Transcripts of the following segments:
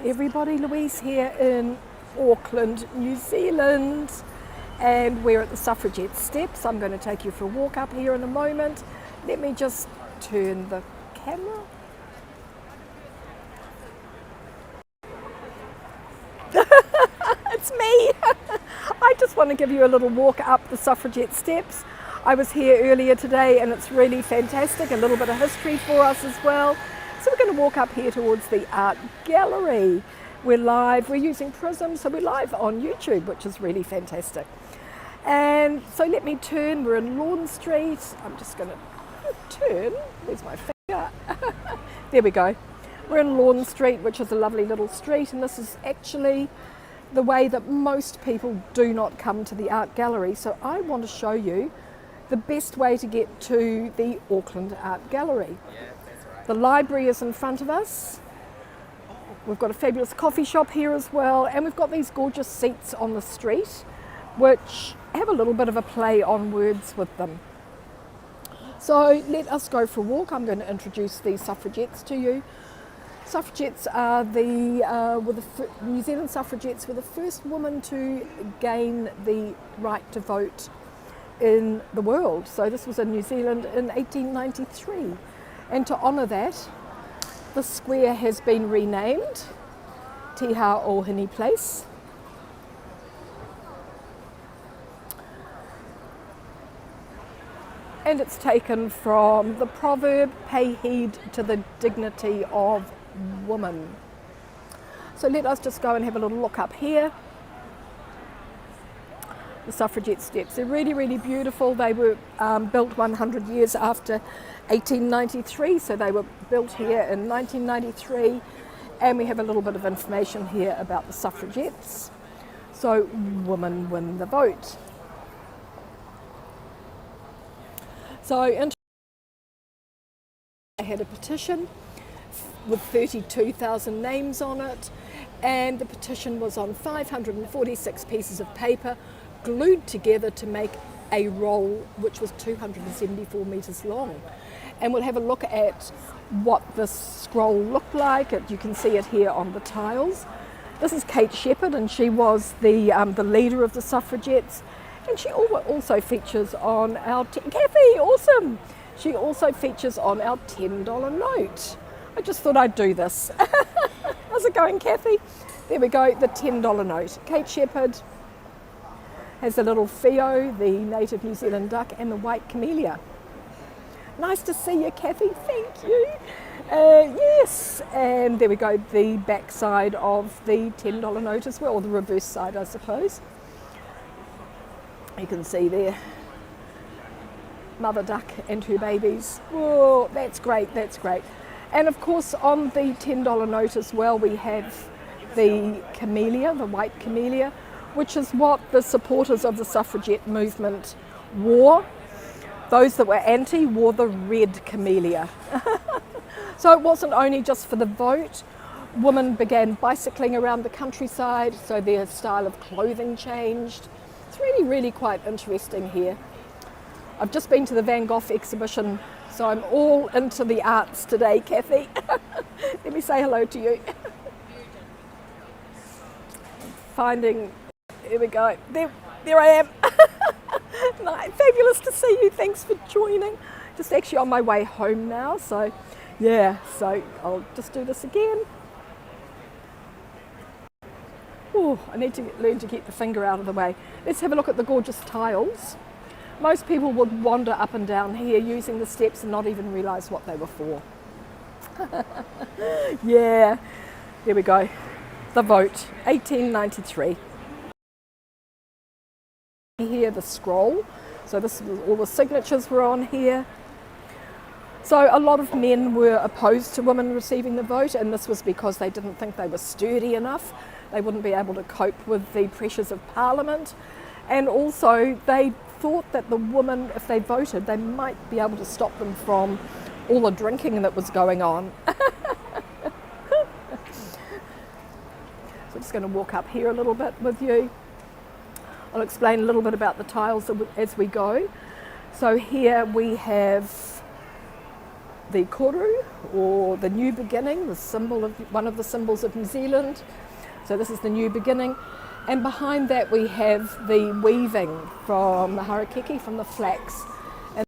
Everybody, Louise here in Auckland, New Zealand, and we're at the Suffragette steps. I'm going to take you for a walk up here in a moment. Let me just turn the camera. It's me. I just want to give you a little walk up the Suffragette steps. I was here earlier today and it's really fantastic, a little bit of history for us as well. So we're going to walk up here towards the Art Gallery. We're live, we're using Prism, so we're live on YouTube, which is really fantastic. And so let me turn, we're in Lorne Street. I'm just going to turn, where's my finger? There we go. We're in Lorne Street, which is a lovely little street, and this is actually the way that most people do not come to the Art Gallery. So I want to show you the best way to get to the Auckland Art Gallery. The library is in front of us. We've got a fabulous coffee shop here as well, and we've got these gorgeous seats on the street which have a little bit of a play on words with them. So let us go for a walk. I'm going to introduce the suffragettes to you. Suffragettes are New Zealand suffragettes were the first women to gain the right to vote in the world. So this was in New Zealand in 1893. And to honour that, the square has been renamed Te Hauohini Place. And it's taken from the proverb, pay heed to the dignity of woman. So let us just go and have a little look up here. The Suffragette steps, they're really, really beautiful. They were built 100 years after 1893, so they were built here in 1993, and we have a little bit of information here about the suffragettes. So women win the vote. So I had a petition with 32,000 names on it, and the petition was on 546 pieces of paper glued together to make a roll which was 274 metres long. And we'll have a look at what this scroll looked like. You can see it here on the tiles. This is Kate Shepherd, and she was the leader of the suffragettes, and she also features on our Kathy, awesome! She also features on our $10 note. I just thought I'd do this. How's it going, Kathy? There we go, the $10 note. Kate Shepherd has the little Theo, the native New Zealand duck, and the white camellia. Nice to see you, Kathy, thank you. Yes, and there we go, the back side of the $10 note as well, or the reverse side, I suppose. You can see there, mother duck and her babies. Whoa, that's great, that's great. And of course, on the $10 note as well, we have the camellia, the white camellia, which is what the supporters of the suffragette movement wore. Those that were anti wore the red camellia. So it wasn't only just for the vote. Women began bicycling around the countryside, so their style of clothing changed. It's really, really quite interesting here. I've just been to the Van Gogh exhibition, so I'm all into the arts today, Kathy. Let me say hello to you. Here we go, there I am. Nice. Fabulous to see you, thanks for joining. Just actually on my way home now, so yeah, so I'll just do this again. Oh, I need to learn to get the finger out of the way. Let's have a look at the gorgeous tiles. Most people would wander up and down here using the steps and not even realise what they were for. Yeah, there we go. The vote, 1893. Here, the scroll. So this was, all the signatures were on here. So a lot of men were opposed to women receiving the vote, and this was because they didn't think they were sturdy enough. They wouldn't be able to cope with the pressures of Parliament. And also they thought that the women, if they voted, they might be able to stop them from all the drinking that was going on. So I'm just going to walk up here a little bit with you. I'll explain a little bit about the tiles as we go. So here we have the koru, or the new beginning, the symbol of one of the symbols of New Zealand. So this is the new beginning. And behind that we have the weaving from the harakeke, from the flax. And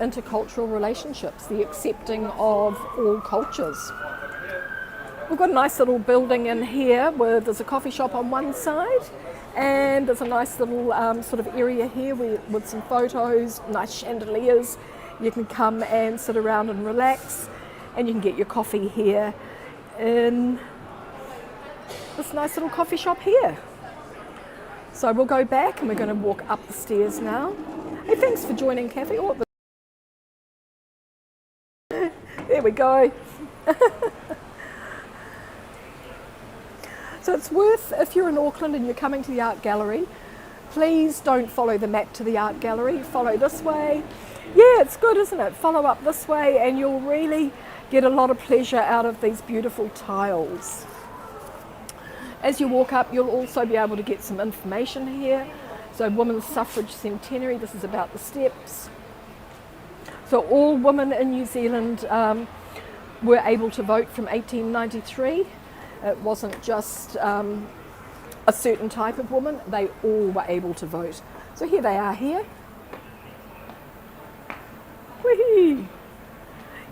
intercultural relationships, the accepting of all cultures. We've got a nice little building in here where there's a coffee shop on one side, and there's a nice little sort of area here with some photos, nice chandeliers. You can come and sit around and relax, and you can get your coffee here in this nice little coffee shop here. So we'll go back and we're going to walk up the stairs now. Hey, thanks for joining, Kathy. Oh, there we go. So it's worth, if you're in Auckland and you're coming to the art gallery, please don't follow the map to the art gallery. Follow this way. Yeah, it's good, isn't it? Follow up this way and you'll really get a lot of pleasure out of these beautiful tiles. As you walk up, you'll also be able to get some information here. So Women's Suffrage Centenary, this is about the steps. So all women in New Zealand were able to vote from 1893. It wasn't just a certain type of woman, they all were able to vote. So here they are here. Whee!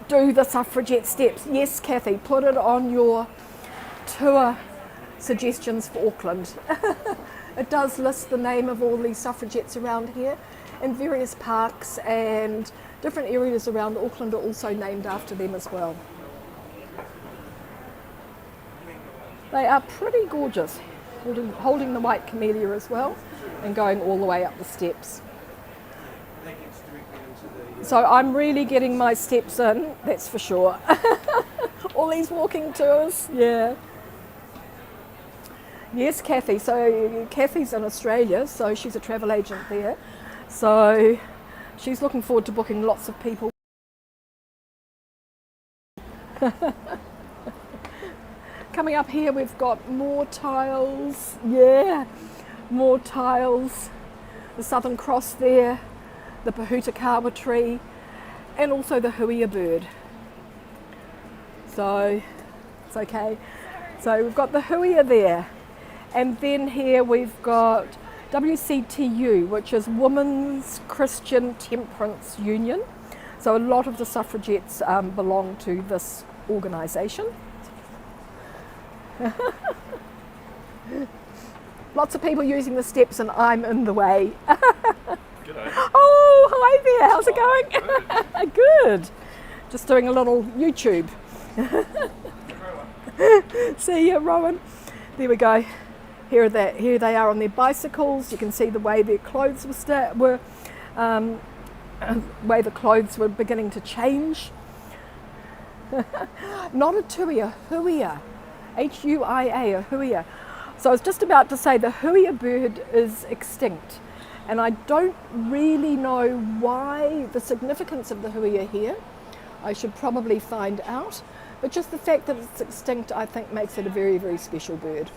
Do the suffragette steps. Yes, Kathy, put it on your tour suggestions for Auckland. It does list the name of all these suffragettes around here, and various parks and different areas around Auckland are also named after them as well. They are pretty gorgeous, holding the white camellia as well and going all the way up the steps. So I'm really getting my steps in, that's for sure. All these walking tours, yeah. Yes, Kathy. So Kathy's in Australia, so she's a travel agent there. So she's looking forward to booking lots of people. Coming up here, we've got more tiles. Yeah, more tiles. The Southern Cross there, the Pahutakawa tree, and also the huia bird. So it's okay. So we've got the huia there. And then here we've got WCTU, which is Women's Christian Temperance Union. So a lot of the suffragettes belong to this organisation. Lots of people using the steps and I'm in the way. G'day. Oh, hi there, how's it going? Good. Just doing a little YouTube. See you, Rowan. There we go. Here they are on their bicycles. You can see the way their clothes were beginning to change. Not a tui, a huia. H-U-I-A, a huia. So I was just about to say the huia bird is extinct, and I don't really know why, the significance of the huia here. I should probably find out, but just the fact that it's extinct I think makes it a very, very special bird.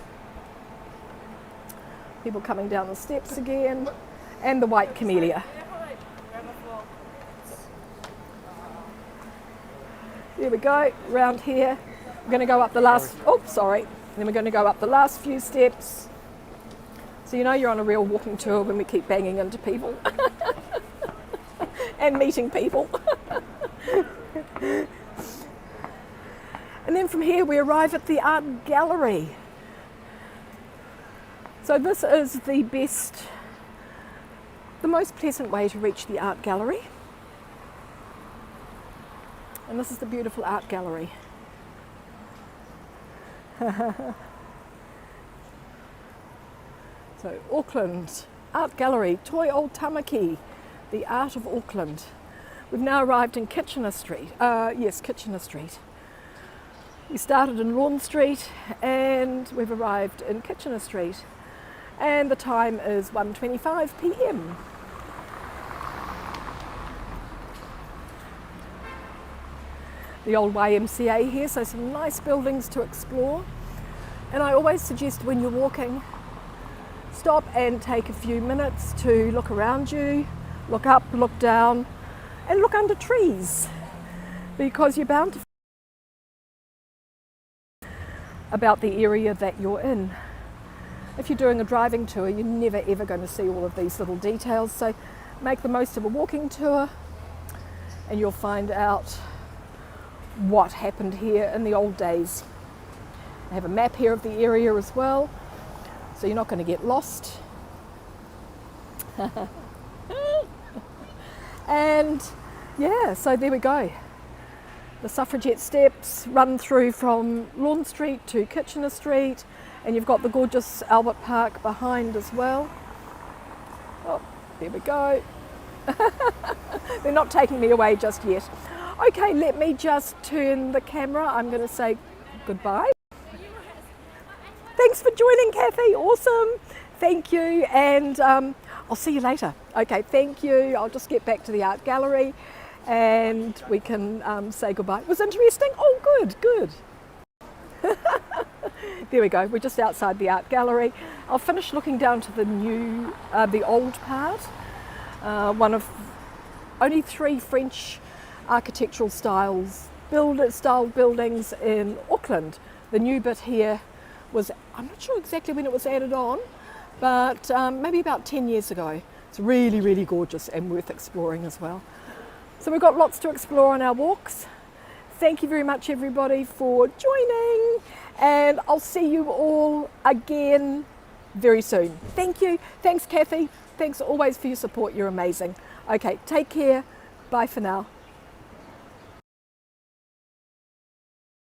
People coming down the steps again, and the white camellia. There we go, round here. We're going to go up the last, then we're going to go up the last few steps. So you know you're on a real walking tour when we keep banging into people and meeting people. And then from here we arrive at the art gallery. So this is the most pleasant way to reach the art gallery. And this is the beautiful art gallery. So Auckland Art Gallery, Toi Old Tamaki, the art of Auckland. We've now arrived in Kitchener Street. Yes, Kitchener Street. We started in Lorne Street and we've arrived in Kitchener Street. And the time is 1:25 p.m. The old YMCA here, so some nice buildings to explore. And I always suggest when you're walking, stop and take a few minutes to look around you, look up, look down, and look under trees, because you're bound to about the area that you're in. If you're doing a driving tour, you're never ever going to see all of these little details, so make the most of a walking tour and you'll find out what happened here in the old days. I have a map here of the area as well, so you're not going to get lost. And yeah, so there we go. The Suffragette steps run through from Lorne Street to Kitchener Street, and you've got the gorgeous Albert Park behind as well. Oh, there we go. They're not taking me away just yet. Okay, let me just turn the camera. I'm going to say goodbye. Thanks for joining, Kathy. Awesome. Thank you, and I'll see you later. Okay, thank you. I'll just get back to the art gallery and we can say goodbye. It was interesting? Oh, good, good. There we go. We're just outside the art gallery. I'll finish looking down to the old part. One of only 3 French architectural style buildings in Auckland. The new bit here was, I'm not sure exactly when it was added on, but maybe about 10 years ago. It's really, really gorgeous and worth exploring as well. So we've got lots to explore on our walks. Thank you very much, everybody, for joining, and I'll see you all again very soon. Thank you. Thanks, Kathy. Thanks always for your support. You're amazing. Okay, take care. Bye for now.